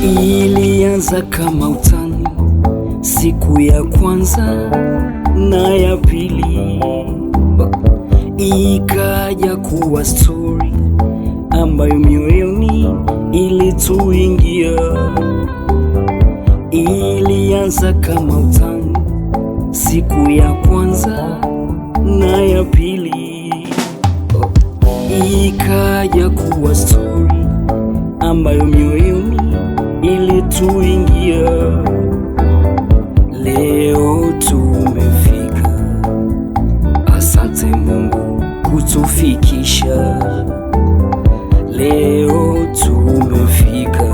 Ilianza kama utani siku ya kwanza na ya pili, ikaja kuwa story ambayo mioyoni ilituingia. Ilianza kama utani siku ya kwanza na ya pili, ikaja kuwa story ambayo mioyoni ilituingia. Leo tumefika, asante Mungu kutufikisha. Leo tumefika,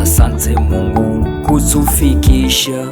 asante Mungu kutufikisha.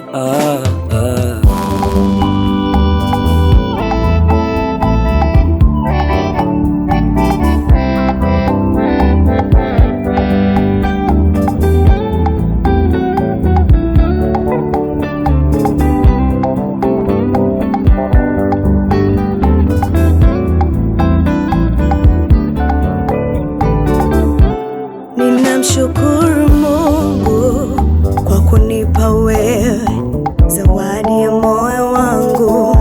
Ninamshukuru Mungu kwa kunipa wewe zawadi ya moyo wangu.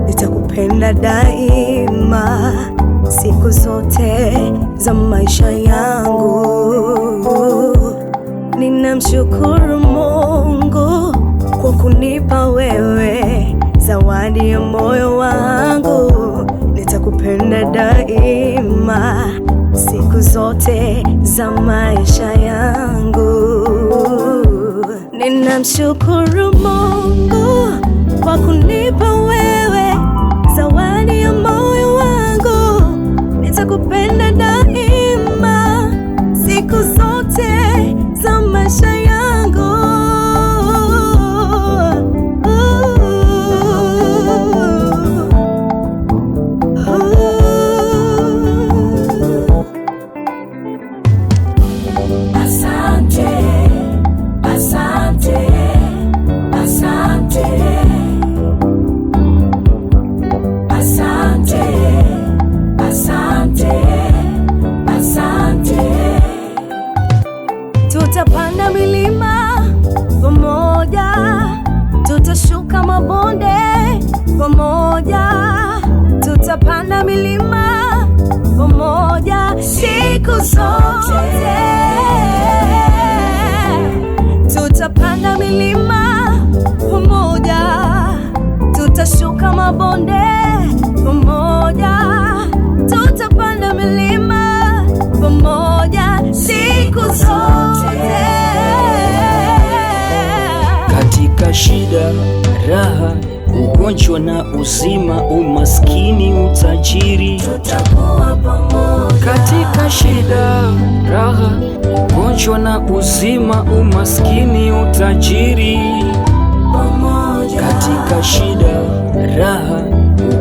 Nitakupenda daima siku zote za maisha yangu. Ninamshukuru Mungu kwa kunipa wewe zawadi ya moyo wangu. Nitakupenda daima siku zote za maisha yangu. Ninamshukuru Mungu kwa kunipa wewe zawadi ya moyo wangu. Nitakupenda daima siku zote za maisha yangu. Asante, asante, asante, asante, asante, asante. Tutapanda milima pamoja, tutashuka mabonde pamoja. Tutapanda milima pamoja siku zote. Tutapanda milima pamoja, tutashuka mabonde pamoja. Tutapanda milima pamoja siku zote. Katika shida, raha, ugonjwa na uzima, umaskini, utajiri, tutakuwa pamoja. katika shida, raha, ugonjwa na uzima, umaskini, utajiri, Pamoja. katika shida, raha,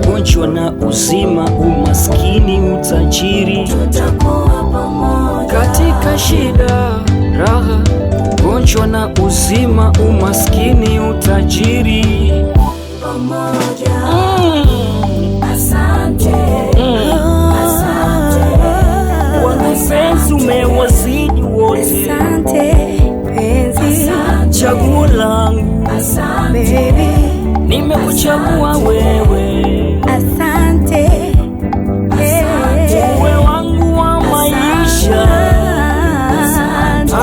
ugonjwa na uzima, umaskini, utajiri, Tutakuwa pamoja. katika shida, raha, ugonjwa na uzima, umaskini, utajiri. Pamoja. Asante, asante. Wapenzi umewazidi wote, Asante penzi, chaguo langu, Asante, baby. nimekuchagua wewe, Asante, uwe wangu wa maisha,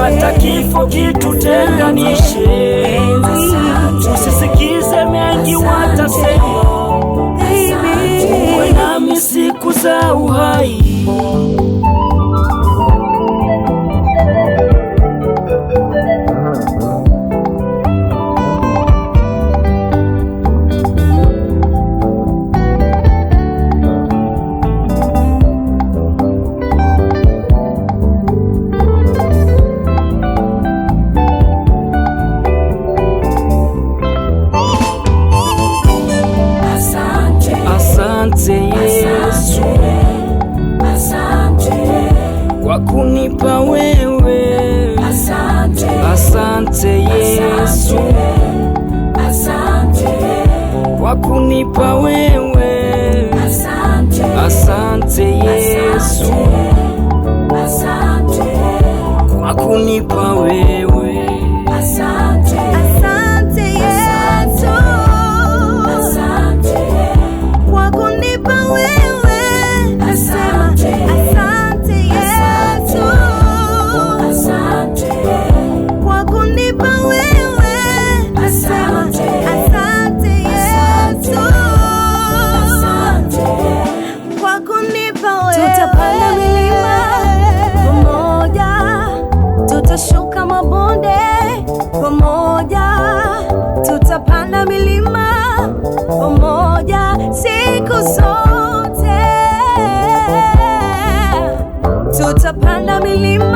hata kifo kitutenganishe. Usisikize mengi watasema, uwe nami siku za uhai. kwa kunipa wewe. asante, Asante Yesu asante, kwa kunipa wewe. asante, Asante Yesu asante, kwa kunipa wewe. asante, Asante Yesu asante, kwa kunipa wewe. Nasema asante Yesu asante, kwa kunipa wewe. Nasema asante Yesu asante, kwa kunipa wewe. Tutapanda milima pamoja, tutashuka mabonde pamoja, tutapanda milima pamoja siku zote, tutapanda milima